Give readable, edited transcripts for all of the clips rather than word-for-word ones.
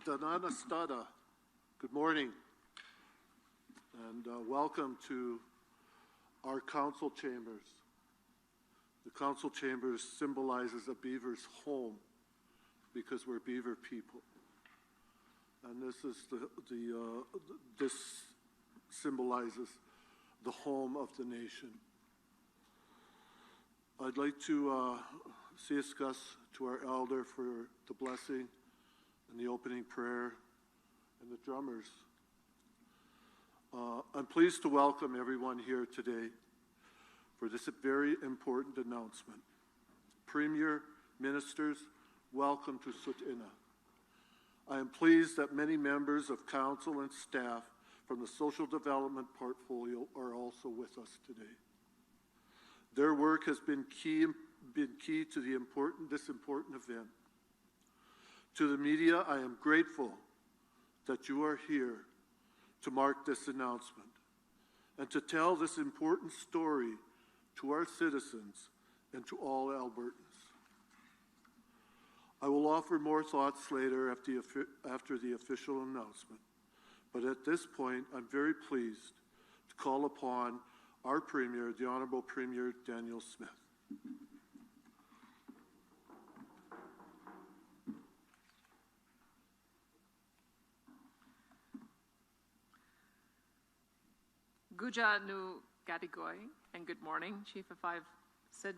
Dananastada. Good morning, and welcome to our council chambers. The council chambers symbolizes a beaver's home because we're beaver people, and this is this symbolizes the home of the nation. I'd like to Siksika to our elder for the blessing and the opening prayer and the drummers. I'm pleased to welcome everyone here today for this very important announcement. Premier, ministers, welcome to Tsuut'ina. I am pleased that many members of council and staff from the social development portfolio are also with us today. Their work has been key to this important event. To the media, I am grateful that you are here to mark this announcement and to tell this important story to our citizens and to all Albertans. I will offer more thoughts later after the official announcement, but at this point, I'm very pleased to call upon our Premier, the Honourable Premier Danielle Smith. Guja nu Gadigoy, and good morning, Chief. If I've said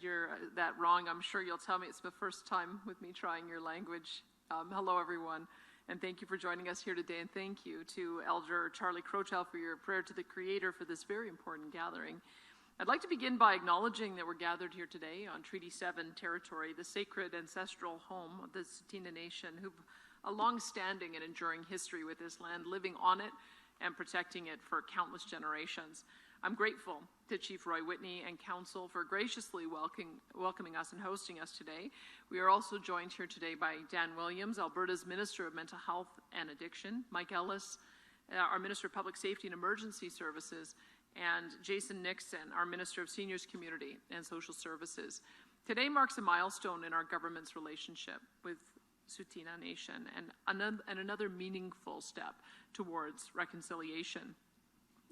that wrong, I'm sure you'll tell me. It's the first time with me trying your language. Hello, everyone, and thank you for joining us here today, and thank you to Elder Charlie Crochell for your prayer to the Creator for this very important gathering. I'd like to begin by acknowledging that we're gathered here today on Treaty 7 territory, the sacred ancestral home of the Tsuut'ina Nation, who've a long-standing and enduring history with this land, living on it and protecting it for countless generations. I'm grateful to Chief Roy Whitney and Council for graciously welcoming us and hosting us today. We are also joined here today by Dan Williams, Alberta's Minister of Mental Health and Addiction, Mike Ellis, our Minister of Public Safety and Emergency Services, and Jason Nixon, our Minister of Seniors, Community and Social Services. Today marks a milestone in our government's relationship with Tsuut'ina Nation and another meaningful step towards reconciliation.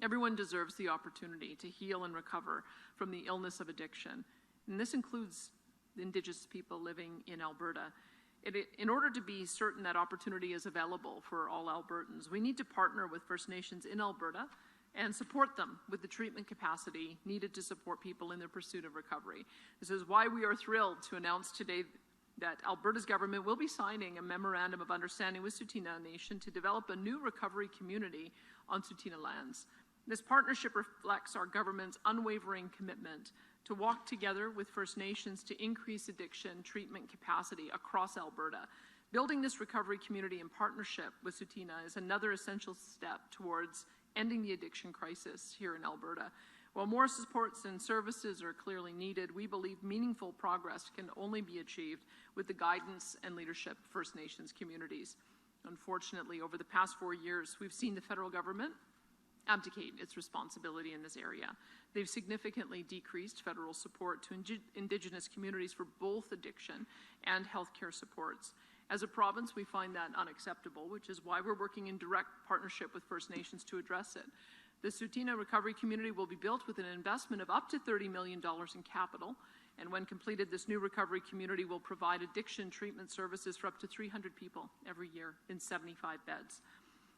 Everyone deserves the opportunity to heal and recover from the illness of addiction, and this includes Indigenous people living in Alberta. In order to be certain that opportunity is available for all Albertans, we need to partner with First Nations in Alberta and support them with the treatment capacity needed to support people in their pursuit of recovery. This is why we are thrilled to announce today that Alberta's government will be signing a memorandum of understanding with Tsuut'ina Nation to develop a new recovery community on Tsuut'ina lands. This partnership reflects our government's unwavering commitment to walk together with First Nations to increase addiction treatment capacity across Alberta. Building this recovery community in partnership with Tsuut'ina is another essential step towards ending the addiction crisis here in Alberta. While more supports and services are clearly needed, we believe meaningful progress can only be achieved with the guidance and leadership of First Nations communities. Unfortunately, over the past 4 years, we've seen the federal government abdicate its responsibility in this area. They've significantly decreased federal support to Indigenous communities for both addiction and healthcare supports. As a province, we find that unacceptable, which is why we're working in direct partnership with First Nations to address it. The Tsuut'ina recovery community will be built with an investment of up to $30 million in capital, and when completed, this new recovery community will provide addiction treatment services for up to 300 people every year in 75 beds.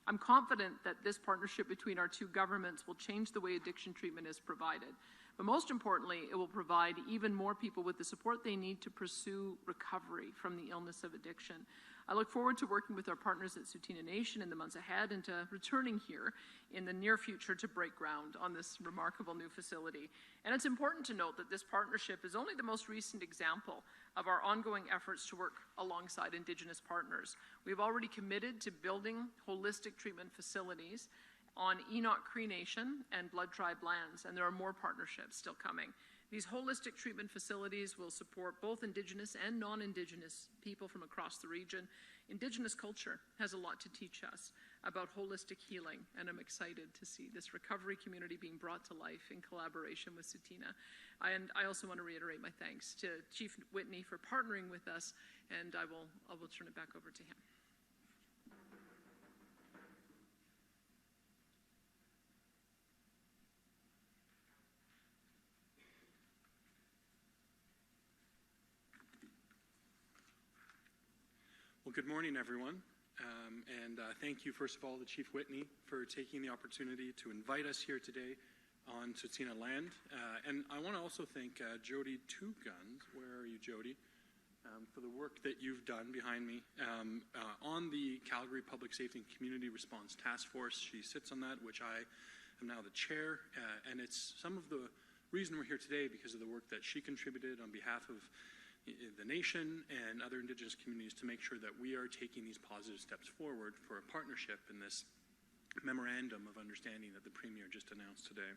I'm confident that this partnership between our two governments will change the way addiction treatment is provided. But most importantly, it will provide even more people with the support they need to pursue recovery from the illness of addiction. I look forward to working with our partners at Tsuut'ina Nation in the months ahead and to returning here in the near future to break ground on this remarkable new facility. And it's important to note that this partnership is only the most recent example of our ongoing efforts to work alongside Indigenous partners. We've already committed to building holistic treatment facilities on Enoch Cree Nation and Blood Tribe lands, and there are more partnerships still coming. These holistic treatment facilities will support both Indigenous and non-Indigenous people from across the region. Indigenous culture has a lot to teach us about holistic healing, and I'm excited to see this recovery community being brought to life in collaboration with Tsuut'ina. And I also want to reiterate my thanks to Chief Whitney for partnering with us, and I will turn it back over to him. Well, good morning, everyone. Thank you, first of all, to Chief Whitney for taking the opportunity to invite us here today on Tsuut'ina land. And I want to also thank Jody Two Guns, where are you, Jody, for the work that you've done behind me on the Calgary Public Safety and Community Response Task Force. She sits on that, which I am now the chair, and it's some of the reason we're here today because of the work that she contributed on behalf of the nation and other Indigenous communities to make sure that we are taking these positive steps forward for a partnership in this memorandum of understanding that the Premier just announced today.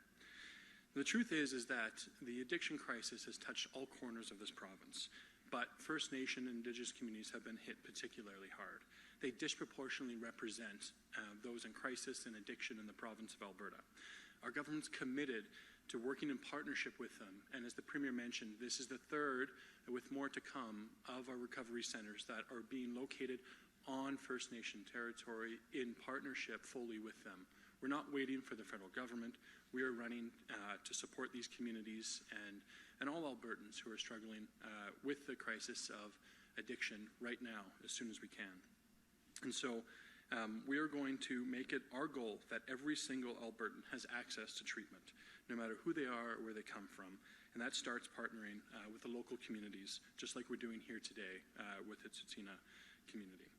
The truth is that the addiction crisis has touched all corners of this province, but First Nation and Indigenous communities have been hit particularly hard. They disproportionately represent those in crisis and addiction in the province of Alberta. Our government's committed to working in partnership with them, and as the Premier mentioned, this is the third, with more to come, of our recovery centres that are being located on First Nation territory in partnership fully with them. We're not waiting for the federal government. We are running to support these communities and all Albertans who are struggling with the crisis of addiction right now as soon as we can. And so we are going to make it our goal that every single Albertan has access to treatment, no matter who they are or where they come from. And that starts partnering with the local communities, just like we're doing here today with the Tsuut'ina community.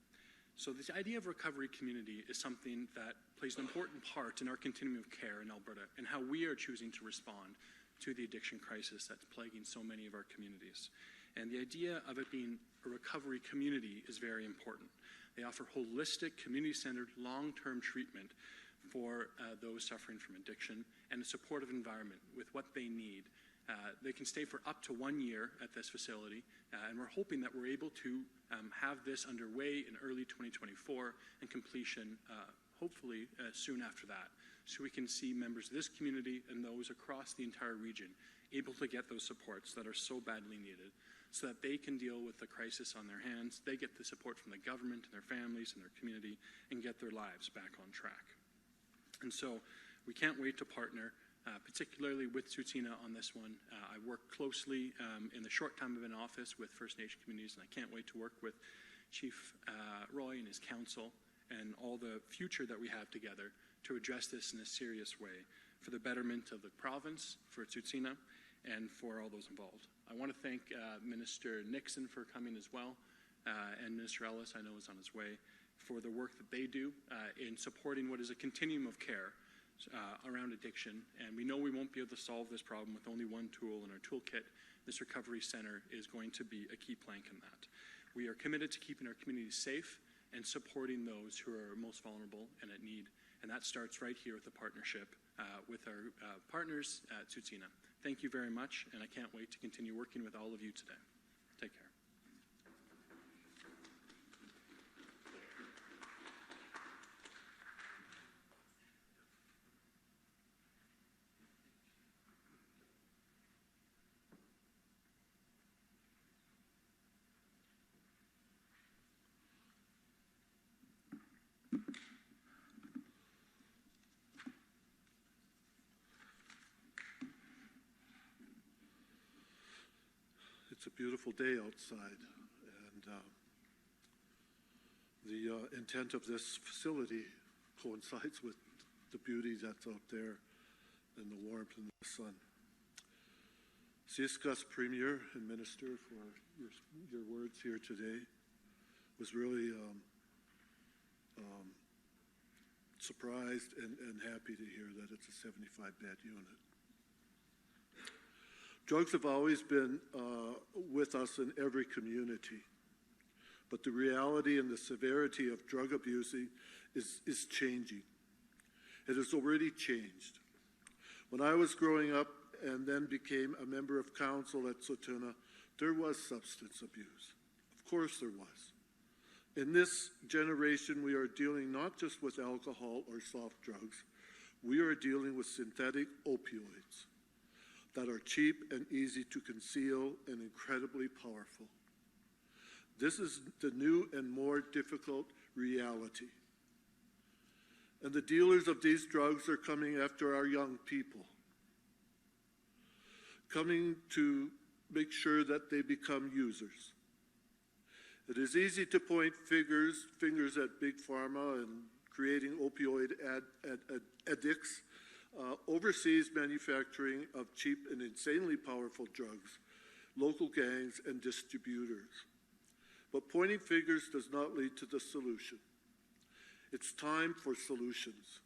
So this idea of recovery community is something that plays an important part in our continuum of care in Alberta and how we are choosing to respond to the addiction crisis that's plaguing so many of our communities. And the idea of it being a recovery community is very important. They offer holistic, community-centered, long-term treatment for those suffering from addiction and a supportive environment with what they need. They can stay for up to 1 year at this facility, and we're hoping that we're able to have this underway in early 2024 and completion hopefully soon after that, so we can see members of this community and those across the entire region able to get those supports that are so badly needed so that they can deal with the crisis on their hands, they get the support from the government and their families and their community, and get their lives back on track. And so we can't wait to partner, particularly with Tsuut'ina on this one. I work closely in the short time I've been in office with First Nation communities, and I can't wait to work with Chief Roy and his council and all the future that we have together to address this in a serious way for the betterment of the province, for Tsuut'ina, and for all those involved. I want to thank Minister Nixon for coming as well, and Minister Ellis, I know, is on his way, for the work that they do in supporting what is a continuum of care around addiction. And we know we won't be able to solve this problem with only one tool in our toolkit. This recovery center is going to be a key plank in that. We are committed to keeping our communities safe and supporting those who are most vulnerable and at need. And that starts right here with the partnership with our partners at Tsuut'ina. Thank you very much, and I can't wait to continue working with all of you today. Take care. It's a beautiful day outside, and the intent of this facility coincides with the beauty that's out there and the warmth and the sun. Siksika's Premier and Minister, for your words here today, was really surprised and happy to hear that it's a 75-bed unit. Drugs have always been with us in every community, but the reality and the severity of drug abuse is changing. It has already changed. When I was growing up and then became a member of council at Tsuut'ina, there was substance abuse. Of course there was. In this generation, we are dealing not just with alcohol or soft drugs, we are dealing with synthetic opioids that are cheap and easy to conceal and incredibly powerful. This is the new and more difficult reality. And the dealers of these drugs are coming after our young people, coming to make sure that they become users. It is easy to point fingers at Big Pharma and creating opioid addicts, overseas manufacturing of cheap and insanely powerful drugs, local gangs, and distributors. But pointing fingers does not lead to the solution. It's time for solutions.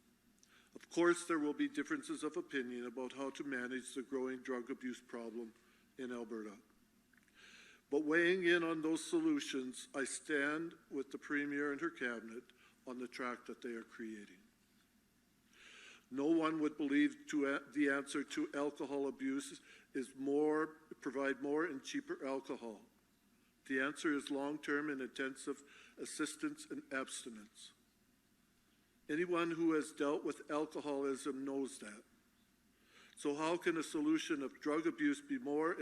Of course, there will be differences of opinion about how to manage the growing drug abuse problem in Alberta. But weighing in on those solutions, I stand with the Premier and her cabinet on the track that they are creating. No one would believe the answer to alcohol abuse is provide more and cheaper alcohol. The answer is long-term and intensive assistance and abstinence. Anyone who has dealt with alcoholism knows that. So how can a solution of drug abuse be more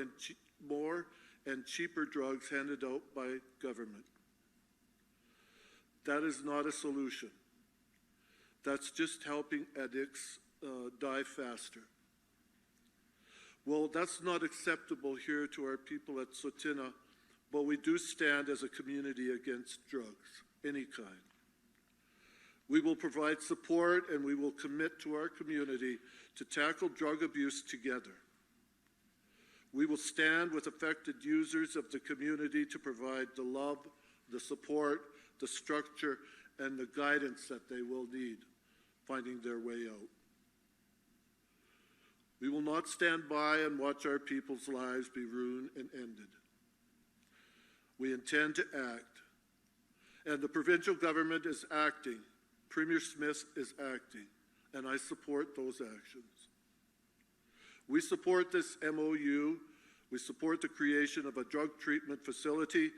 and cheaper drugs handed out by government? That is not a solution. That's just helping addicts die faster. Well, that's not acceptable here to our people at Tsuut'ina, but we do stand as a community against drugs, any kind. We will provide support and we will commit to our community to tackle drug abuse together. We will stand with affected users of the community to provide the love, the support, the structure, and the guidance that they will need finding their way out. We will not stand by and watch our people's lives be ruined and ended. We intend to act, and the provincial government is acting. Premier Smith is acting, and I support those actions. We support this MOU, we support the creation of a drug treatment facility,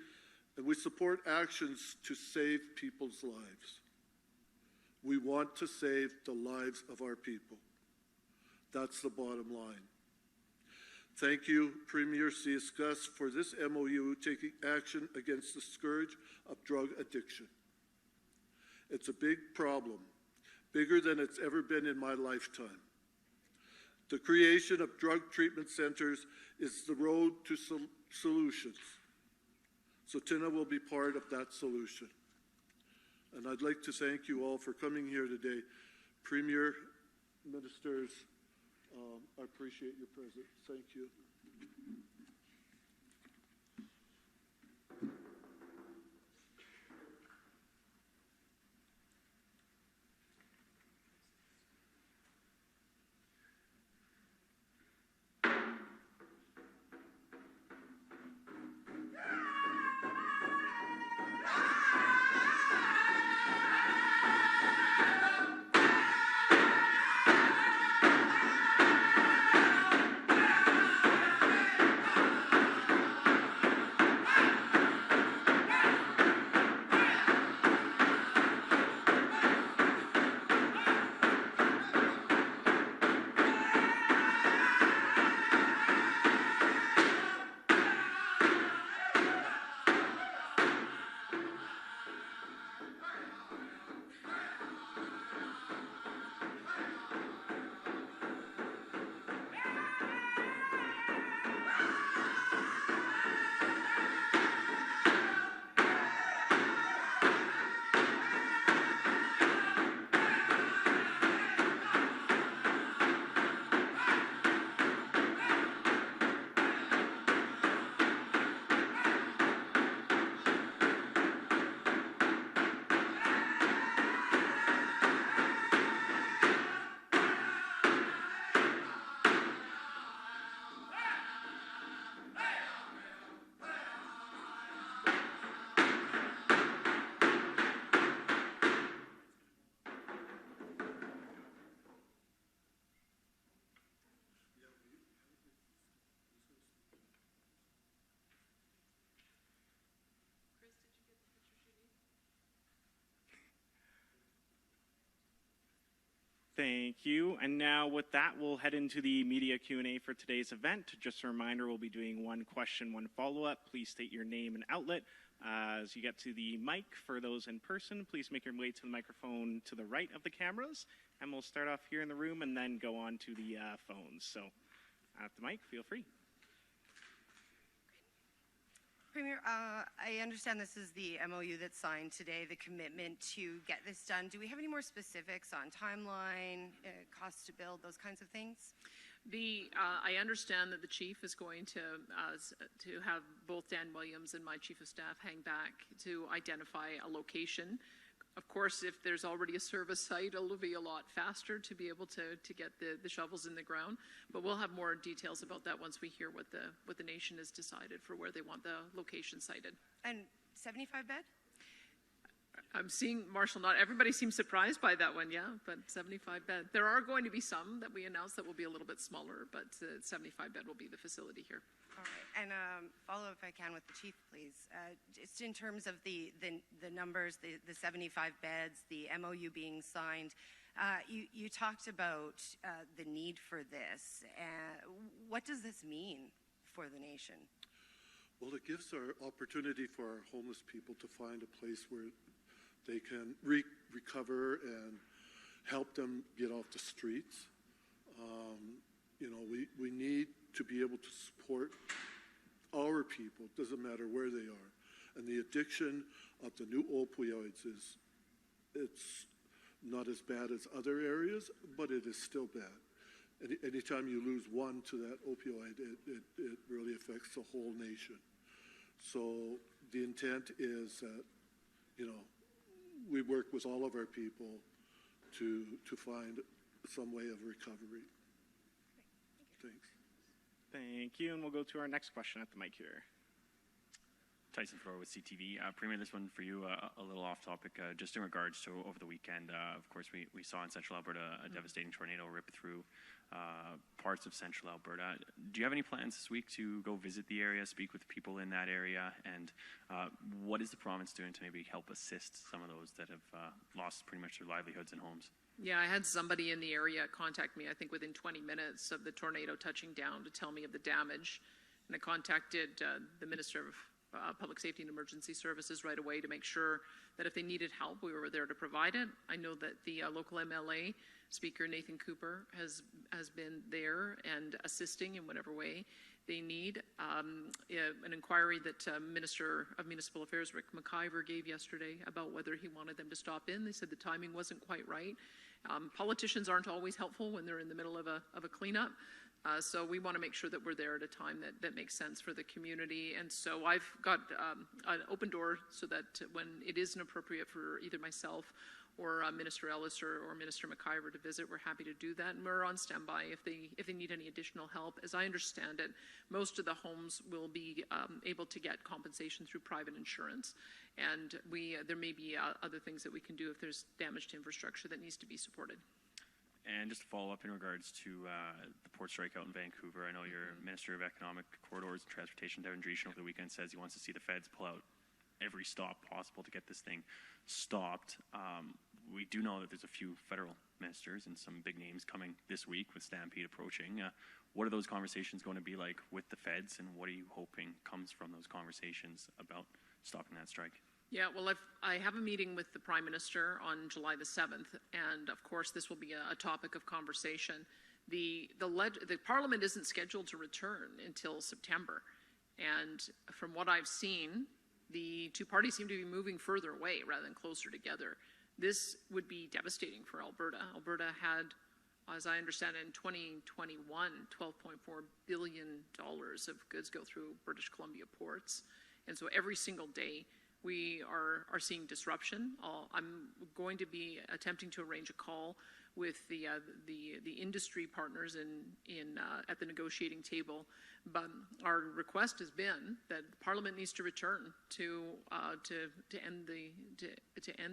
and we support actions to save people's lives. We want to save the lives of our people. That's the bottom line. Thank you, Premier Siksika, for this MOU taking action against the scourge of drug addiction. It's a big problem, bigger than it's ever been in my lifetime. The creation of drug treatment centers is the road to solutions. Tsuut'ina will be part of that solution. And I'd like to thank you all for coming here today. Premier, ministers, I appreciate your presence. Thank you. Thank you. And now with that, we'll head into the media Q&A for today's event. Just a reminder, we'll be doing one question, one follow-up. Please state your name and outlet. As you get to the mic, for those in person, please make your way to the microphone to the right of the cameras. And we'll start off here in the room and then go on to the phones. So at the mic, feel free. Premier, I understand this is the MOU that's signed today, the commitment to get this done. Do we have any more specifics on timeline, cost to build, those kinds of things? I understand that the chief is going to have both Dan Williams and my chief of staff hang back to identify a location. Of course, if there's already a service site, it'll be a lot faster to be able to get the shovels in the ground. But we'll have more details about that once we hear what the nation has decided for where they want the location sited. And 75 bed? I'm seeing, Marshall, not everybody seems surprised by that one, yeah, but 75 bed. There are going to be some that we announced that will be a little bit smaller, but 75 bed will be the facility here. All right, and follow if I can with the chief, please. Just in terms of the numbers, the 75 beds, the MOU being signed, you talked about the need for this. What does this mean for the nation? Well, it gives our opportunity for our homeless people to find a place where they can recover and help them get off the streets. You know, we need to be able to support our people, it doesn't matter where they are. And the addiction of the new opioids it's not as bad as other areas, but it is still bad. Anytime you lose one to that opioid, it really affects the whole nation. So the intent is that, you know, we work with all of our people to find some way of recovery. Thanks. Thank you, and we'll go to our next question at the mic here. Tyson Flora with CTV. Premier, this one for you, a little off topic, just in regards to over the weekend, of course, we saw in central Alberta a devastating tornado rip through parts of central Alberta. Do you have any plans this week to go visit the area, speak with people in that area, and what is the province doing to maybe help assist some of those that have lost pretty much their livelihoods and homes? Yeah, I had somebody in the area contact me, I think within 20 minutes of the tornado touching down, to tell me of the damage. And I contacted the Minister of Public Safety and Emergency Services right away to make sure that if they needed help, we were there to provide it. I know that the local MLA, Speaker Nathan Cooper, has been there and assisting in whatever way they need. An inquiry that Minister of Municipal Affairs Rick McIver gave yesterday about whether he wanted them to stop in. They said the timing wasn't quite right. Politicians aren't always helpful when they're in the middle of a cleanup. So we want to make sure that we're there at a time that makes sense for the community. And so I've got an open door so that when it isn't appropriate for either myself or Minister Ellis or Minister McIver to visit, we're happy to do that. And we're on standby if they need any additional help. As I understand it, most of the homes will be able to get compensation through private insurance. And there may be other things that we can do if there's damage to infrastructure that needs to be supported. And just to follow up in regards to the port strike out in Vancouver, I know your Minister of Economic Corridors and Transportation, Devin Dreeshen, over the weekend says he wants to see the feds pull out every stop possible to get this thing stopped. We do know that there's a few federal ministers and some big names coming this week with Stampede approaching. What are those conversations going to be like with the feds, and what are you hoping comes from those conversations about stopping that strike? Yeah, well, I have a meeting with the Prime Minister on July the 7th, and of course this will be a topic of conversation. The Parliament isn't scheduled to return until September, and from what I've seen, the two parties seem to be moving further away rather than closer together. This would be devastating for Alberta. Alberta had, as I understand it, in 2021, $12.4 billion of goods go through British Columbia ports, and so every single day we are seeing disruption. I'm going to be attempting to arrange a call with the industry partners at the negotiating table, but our request has been that Parliament needs to return to end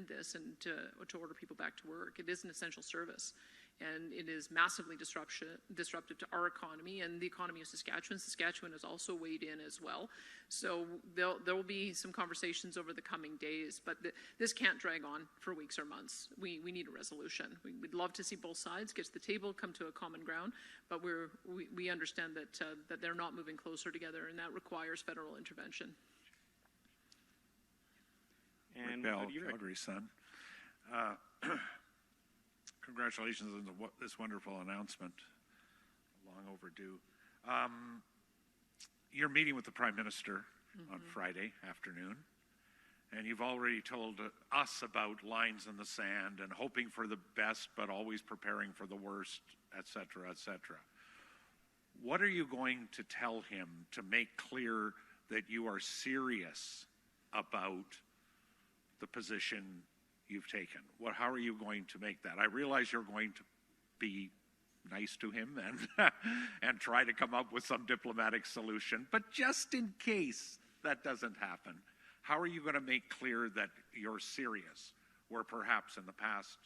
this and to order people back to work. It is an essential service, and it is massively disruptive to our economy and the economy of Saskatchewan. Saskatchewan has also weighed in as well. So there will be some conversations over the coming days, but this can't drag on for weeks or months. We need a resolution. We'd love to see both sides get to the table, come to a common ground, but we understand that they're not moving closer together, and that requires federal intervention. And Bell, Calgary Sun. Congratulations on this wonderful announcement. Long overdue. You're meeting with the Prime Minister on Friday afternoon. And you've already told us about lines in the sand and hoping for the best, but always preparing for the worst, et cetera, et cetera. What are you going to tell him to make clear that you are serious about the position you've taken? How are you going to make that? I realize you're going to be nice to him and and try to come up with some diplomatic solution, but just in case that doesn't happen, how are you going to make clear that you're serious, where perhaps in the past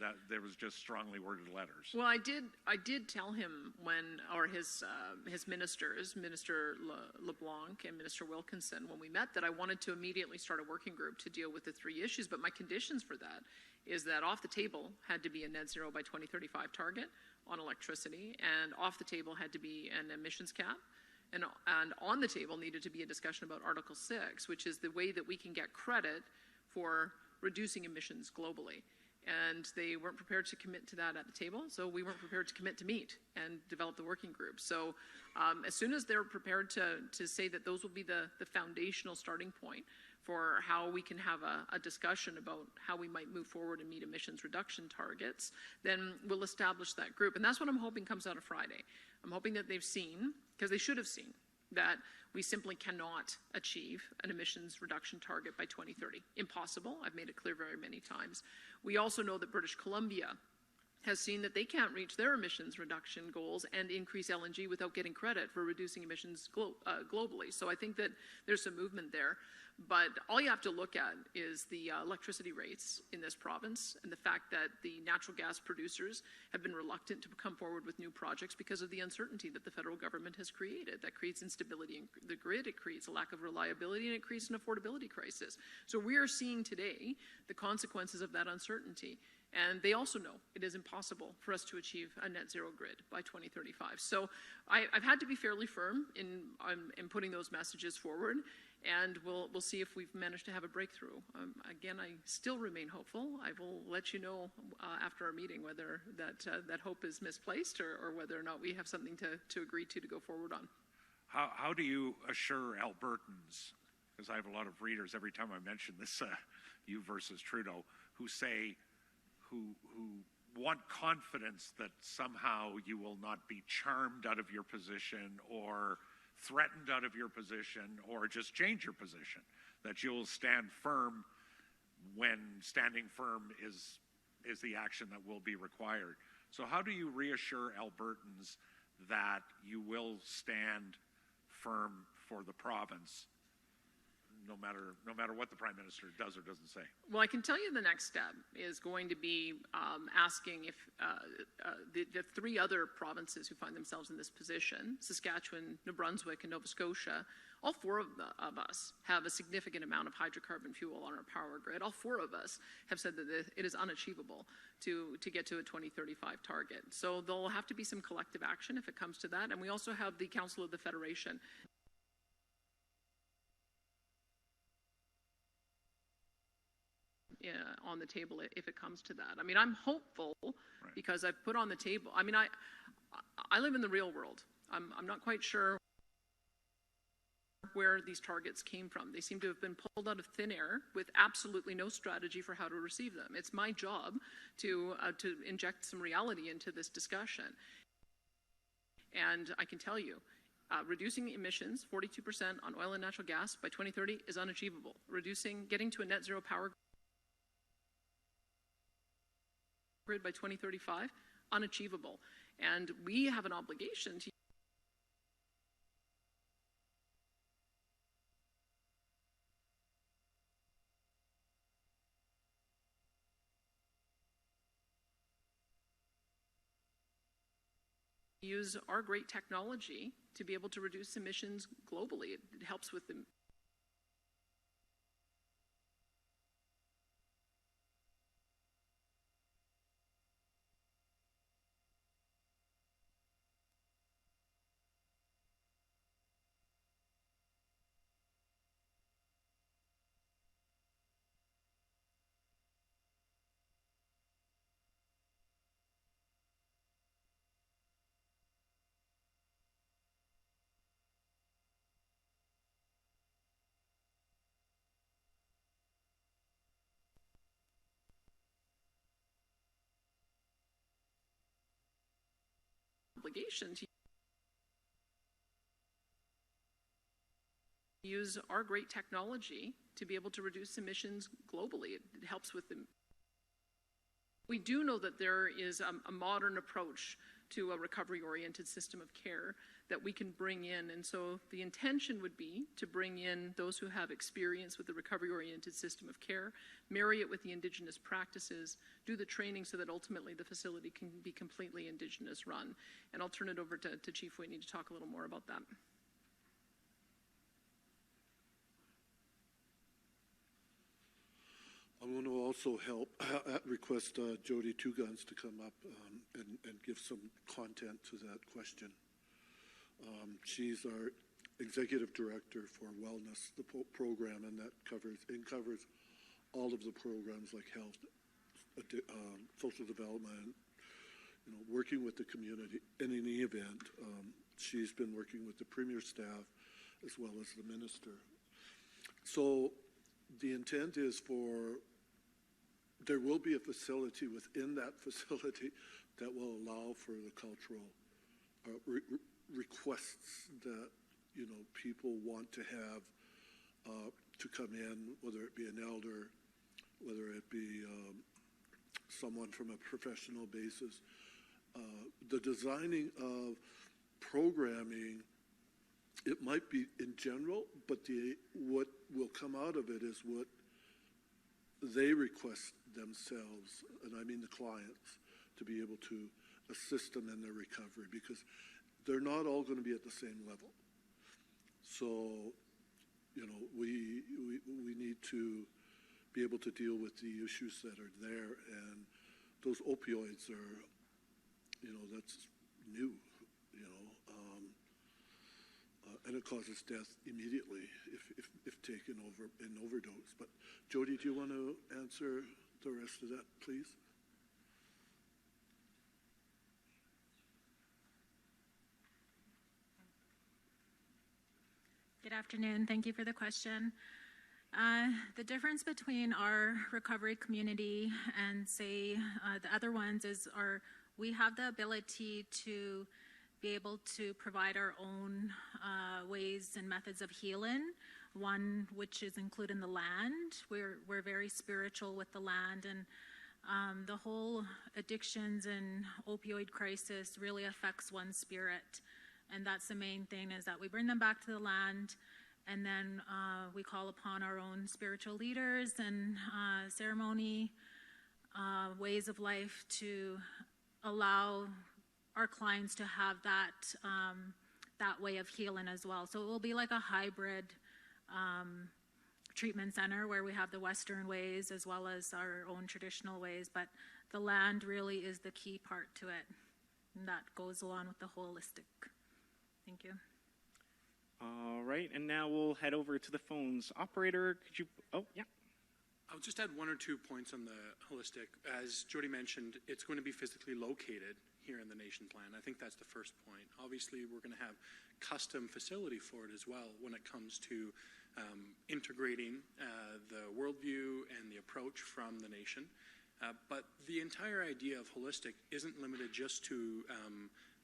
that there was just strongly worded letters? Well, I did tell him or his ministers, Minister LeBlanc and Minister Wilkinson, when we met, that I wanted to immediately start a working group to deal with the 3 issues. But my conditions for that is that off the table had to be a net zero by 2035 target on electricity, and off the table had to be an emissions cap. And on the table needed to be a discussion about Article 6, which is the way that we can get credit for reducing emissions globally. And they weren't prepared to commit to that at the table, so we weren't prepared to commit to meet and develop the working group. So as soon as they're prepared to say that those will be the foundational starting point for how we can have a discussion about how we might move forward and meet emissions reduction targets, then we'll establish that group. And that's what I'm hoping comes out of Friday. I'm hoping that they've seen, because they should have seen, that we simply cannot achieve an emissions reduction target by 2030. Impossible. I've made it clear very many times. We also know that British Columbia has seen that they can't reach their emissions reduction goals and increase LNG without getting credit for reducing emissions globally. So I think that there's some movement there. But all you have to look at is the electricity rates in this province and the fact that the natural gas producers have been reluctant to come forward with new projects because of the uncertainty that the federal government has created. That creates instability in the grid, it creates a lack of reliability, and it creates an affordability crisis. So we are seeing today the consequences of that uncertainty. And they also know it is impossible for us to achieve a net zero grid by 2035. So I've had to be fairly firm in putting those messages forward, and we'll see if we've managed to have a breakthrough. Again, I still remain hopeful. I will let you know after our meeting whether that hope is misplaced or whether or not we have something to agree to go forward on. How do you assure Albertans, because I have a lot of readers every time I mention this, you versus Trudeau, who want confidence that somehow you will not be charmed out of your position or threatened out of your position or just change your position, that you'll stand firm when standing firm is the action that will be required. So how do you reassure Albertans that you will stand firm for the province no matter what the Prime Minister does or doesn't say? Well, I can tell you the next step is going to be asking if the 3 other provinces who find themselves in this position, Saskatchewan, New Brunswick, and Nova Scotia, all 4 of us have a significant amount of hydrocarbon fuel on our power grid. All 4 of us have said that it is unachievable to get to a 2035 target. So there'll have to be some collective action if it comes to that. And we also have the Council of the Federation. On the table if it comes to that. I mean, I'm hopeful because I've put on the table. I mean, I live in the real world. I'm not quite sure where these targets came from. They seem to have been pulled out of thin air with absolutely no strategy for how to receive them. It's my job to inject some reality into this discussion. And I can tell you, reducing emissions 42% on oil and natural gas by 2030 is unachievable. Getting to a net zero power grid by 2035, unachievable. And we have an obligation to use our great technology to be able to reduce emissions globally. It helps with the obligation to use our great technology to be able to reduce emissions globally. It helps with them. We do know that there is a modern approach to a recovery-oriented system of care that we can bring in. And so the intention would be to bring in those who have experience with the recovery-oriented system of care, marry it with the Indigenous practices, do the training so that ultimately the facility can be completely Indigenous run. And I'll turn it over to Chief Whitney to talk a little more about that. I'm going to also request Jody Two Guns to come up and give some content to that question. She's our executive director for wellness, the program, and that covers all of the programs like health, social development, working with the community. And in the event, she's been working with the Premier staff as well as the minister. So the intent is there will be a facility within that facility that will allow for the cultural requests that people want to have to come in, whether it be an elder, whether it be someone from a professional basis. The designing of programming, it might be in general, but what will come out of it is what they request themselves, and I mean the clients, to be able to assist them in their recovery, because they're not all going to be at the same level. So, we need to be able to deal with the issues that are there, and those opioids are, that's new, and it causes death immediately if taken over in overdose. But Jody, do you want to answer the rest of that, please? Good afternoon. Thank you for the question. The difference between our recovery community and, say, the other ones is we have the ability to be able to provide our own ways and methods of healing, one which is included in the land. We're very spiritual with the land, and the whole addictions and opioid crisis really affects one's spirit. And that's the main thing, is that we bring them back to the land, and then we call upon our own spiritual leaders and ceremony, ways of life to allow our clients to have that way of healing as well. So it will be like a hybrid treatment center where we have the Western ways as well as our own traditional ways, but the land really is the key part to it, and that goes along with the holistic. Thank you. All right, and now we'll head over to the phones. Operator, could you, yeah. I'll just add one or 2 points on the holistic. As Jody mentioned, it's going to be physically located here in the nation plan. I think that's the first point. Obviously, we're going to have custom facility for it as well when it comes to integrating the worldview and the approach from the nation. But the entire idea of holistic isn't limited just to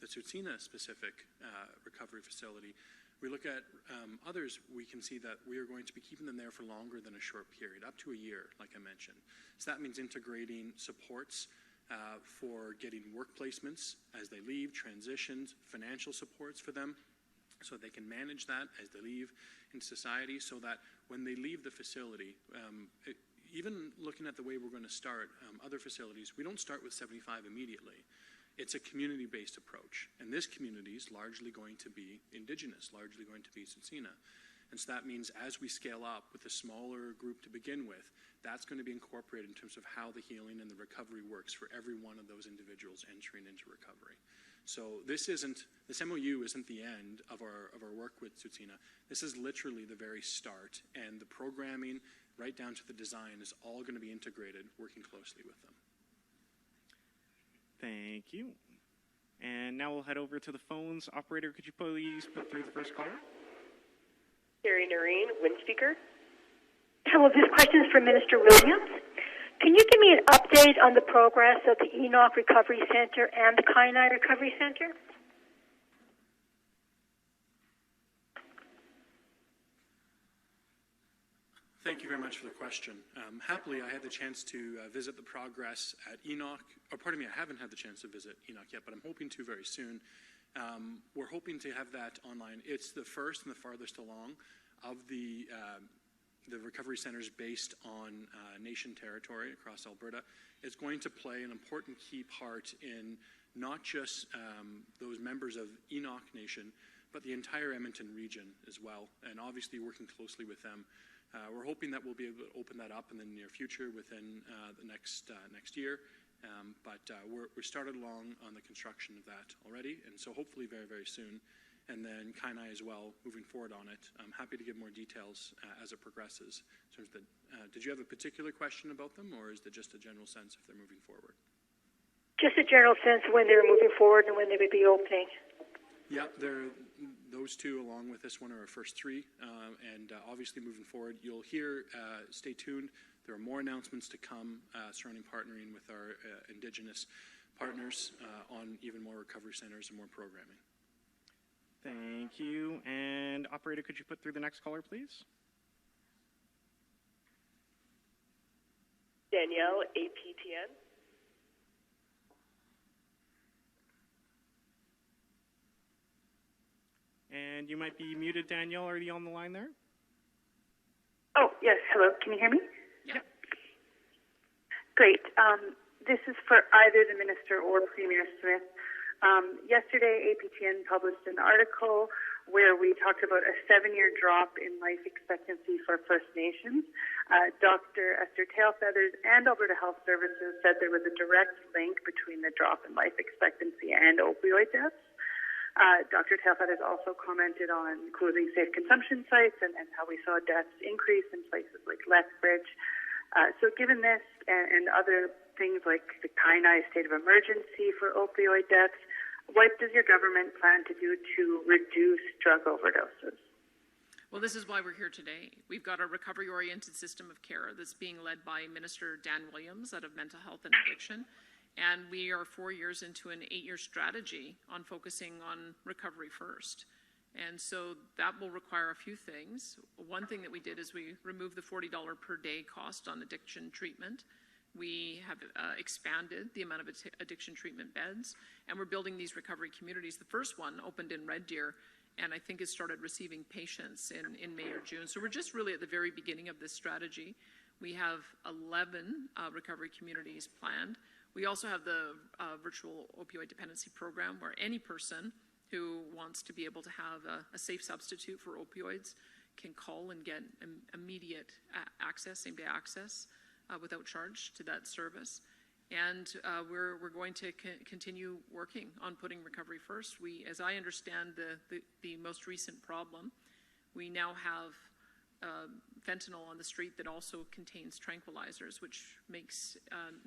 the Tsuut'ina specific recovery facility. We look at others, we can see that we are going to be keeping them there for longer than a short period, up to a year, like I mentioned. So that means integrating supports for getting work placements as they leave, transitions, financial supports for them, so they can manage that as they leave in society, so that when they leave the facility, even looking at the way we're going to start other facilities, we don't start with 75 immediately. It's a community-based approach, and this community is largely going to be Indigenous, largely going to be Tsuut'ina. And so that means as we scale up with a smaller group to begin with, that's going to be incorporated in terms of how the healing and the recovery works for every one of those individuals entering into recovery. So this MOU isn't the end of our work with Tsuut'ina. This is literally the very start, and the programming right down to the design is all going to be integrated, working closely with them. Thank you. And now we'll head over to the phones. Operator, could you please put through the first caller? Carrie Noreen, wind speaker. Hello, this question is for Minister Williams. Can you give me an update on the progress of the Enoch Recovery Center and the Kainai Recovery Center? Thank you very much for the question. Happily, I had the chance to visit the progress at Enoch, or pardon me, I haven't had the chance to visit Enoch yet, but I'm hoping to very soon. We're hoping to have that online. It's the first and the farthest along of the recovery centers based on nation territory across Alberta. It's going to play an important key part in not just those members of Enoch Nation, but the entire Edmonton region as well, and obviously working closely with them. We're hoping that we'll be able to open that up in the near future within the next year, but we're started along on the construction of that already, and so hopefully very, very soon. And then Kainai as well, moving forward on it. I'm happy to give more details as it progresses. In terms of did you have a particular question about them, or is it just a general sense if they're moving forward? Just a general sense of when they were moving forward and when they would be opening. Yeah, those two, along with this one, are our first three. And obviously, moving forward, you'll hear, stay tuned. There are more announcements to come surrounding partnering with our Indigenous partners on even more recovery centers and more programming. Thank you. And operator, could you put through the next caller, please? Danielle, APTN. And you might be muted, Danielle. Are you on the line there? Oh, yes. Hello. Can you hear me? Yeah. Great. This is for either the Minister or Premier Smith. Yesterday, APTN published an article where we talked about a 7-year drop in life expectancy for First Nations. Dr. Esther Tailfeathers and Alberta Health Services said there was a direct link between the drop in life expectancy and opioid deaths. Dr. Tailfeathers also commented on closing safe consumption sites and how we saw deaths increase in places like Lethbridge. So given this and other things like the Kainai state of emergency for opioid deaths, what does your government plan to do to reduce drug overdoses? Well, this is why we're here today. We've got a recovery-oriented system of care that's being led by Minister Dan Williams out of Mental Health and Addiction. And we are 4 years into an 8-year strategy on focusing on recovery first. And so that will require a few things. One thing that we did is we removed the $40 per day cost on addiction treatment. We have expanded the amount of addiction treatment beds, and we're building these recovery communities. The first one opened in Red Deer, and I think it started receiving patients in May or June. So we're just really at the very beginning of this strategy. We have 11 recovery communities planned. We also have the virtual opioid dependency program, where any person who wants to be able to have a safe substitute for opioids can call and get immediate access, same-day access, without charge to that service. And we're going to continue working on putting recovery first. We, as I understand the most recent problem, we now have fentanyl on the street that also contains tranquilizers, which makes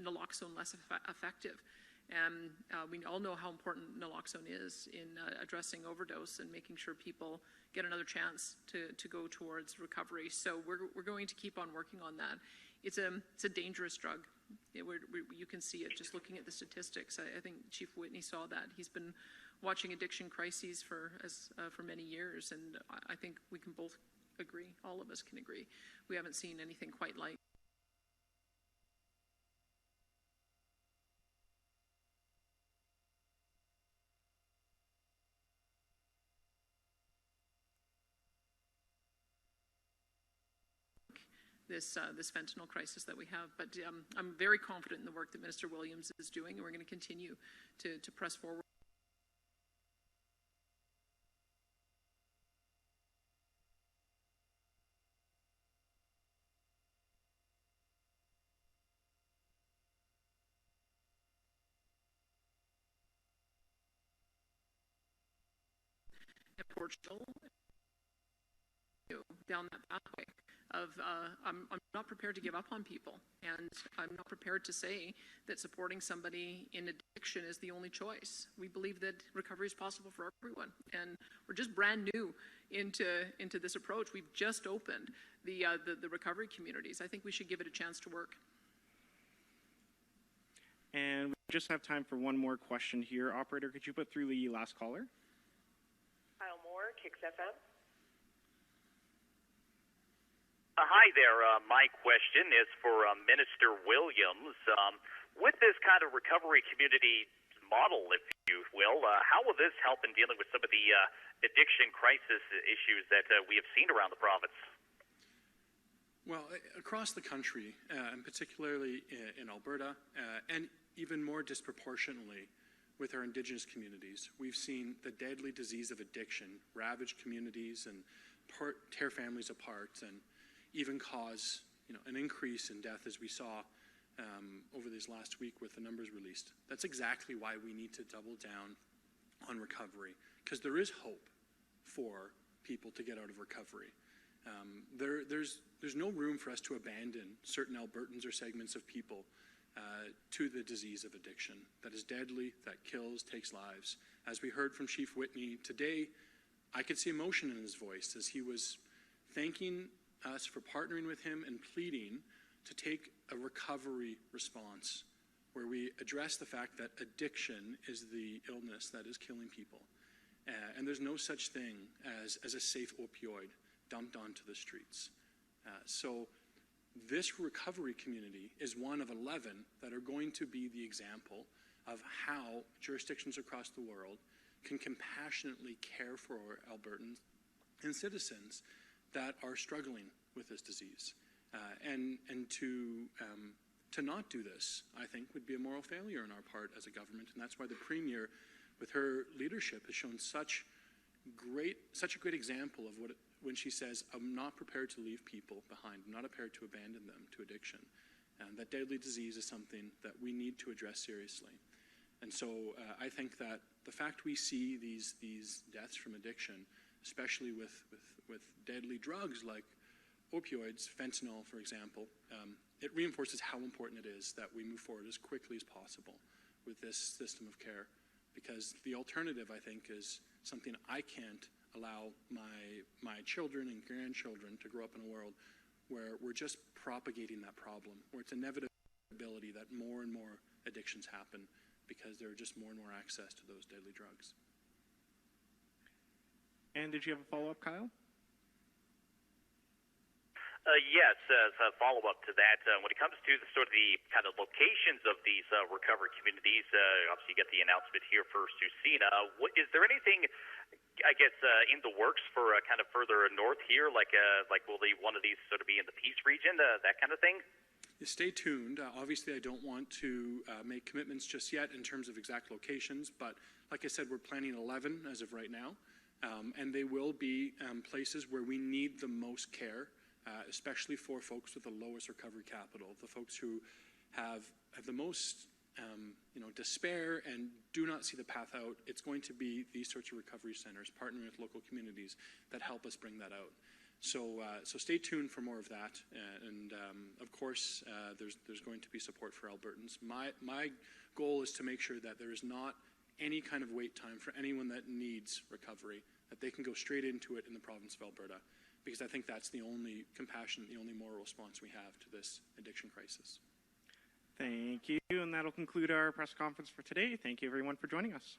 naloxone less effective. And we all know how important naloxone is in addressing overdose and making sure people get another chance to go towards recovery. So we're going to keep on working on that. It's a dangerous drug. You can see it just looking at the statistics. I think Chief Whitney saw that. He's been watching addiction crises for many years, and I think we can both agree, all of us can agree, we haven't seen anything quite like. This fentanyl crisis that we have. But I'm very confident in the work that Minister Williams is doing, and we're going to continue to press forward. Portugal, down that pathway of I'm not prepared to give up on people, and I'm not prepared to say that supporting somebody in addiction is the only choice. We believe that recovery is possible for everyone, and we're just brand new into this approach. We've just opened the recovery communities. I think we should give it a chance to work. And we just have time for one more question here. Operator, could you put through the last caller? Kyle Moore, Kicks FM. Hi there. My question is for Minister Williams. With this kind of recovery community model, if you will, how will this help in dealing with some of the addiction crisis issues that we have seen around the province? Well, across the country, and particularly in Alberta, and even more disproportionately with our Indigenous communities, we've seen the deadly disease of addiction ravage communities and tear families apart, and even cause an increase in death, as we saw over this last week with the numbers released. That's exactly why we need to double down on recovery, because there is hope for people to get out of recovery. There's no room for us to abandon certain Albertans or segments of people to the disease of addiction that is deadly, that kills, takes lives. As we heard from Chief Whitney today, I could see emotion in his voice as he was thanking us for partnering with him and pleading to take a recovery response where we address the fact that addiction is the illness that is killing people. And there's no such thing as a safe opioid dumped onto the streets. So this recovery community is one of 11 that are going to be the example of how jurisdictions across the world can compassionately care for Albertans and citizens that are struggling with this disease. And to not do this, I think, would be a moral failure on our part as a government, and that's why the Premier, with her leadership, has shown such a great example of when she says, I'm not prepared to leave people behind, I'm not prepared to abandon them to addiction. And that deadly disease is something that we need to address seriously. And so I think that the fact we see these deaths from addiction, especially with deadly drugs like opioids, fentanyl, for example, it reinforces how important it is that we move forward as quickly as possible with this system of care. Because the alternative, I think, is something I can't allow my children and grandchildren to grow up in a world where we're just propagating that problem, where it's inevitability that more and more addictions happen because there are just more and more access to those deadly drugs. And did you have a follow-up, Kyle? Yes, as a follow-up to that, when it comes to the sort of the kind of locations of these recovery communities, obviously you get the announcement here for Tsuut'ina. Is there anything, I guess, in the works for kind of further north here, like will one of these sort of be in the Peace region, that kind of thing? Stay tuned. Obviously, I don't want to make commitments just yet in terms of exact locations, but like I said, we're planning 11 as of right now, and they will be places where we need the most care. Especially for folks with the lowest recovery capital, the folks who have the most despair and do not see the path out. It's going to be these sorts of recovery centers, partnering with local communities that help us bring that out. So stay tuned for more of that. And of course, there's going to be support for Albertans. My goal is to make sure that there is not any kind of wait time for anyone that needs recovery, that they can go straight into it in the province of Alberta. Because I think that's the only compassionate, the only moral response we have to this addiction crisis. Thank you, and that'll conclude our press conference for today. Thank you, everyone, for joining us.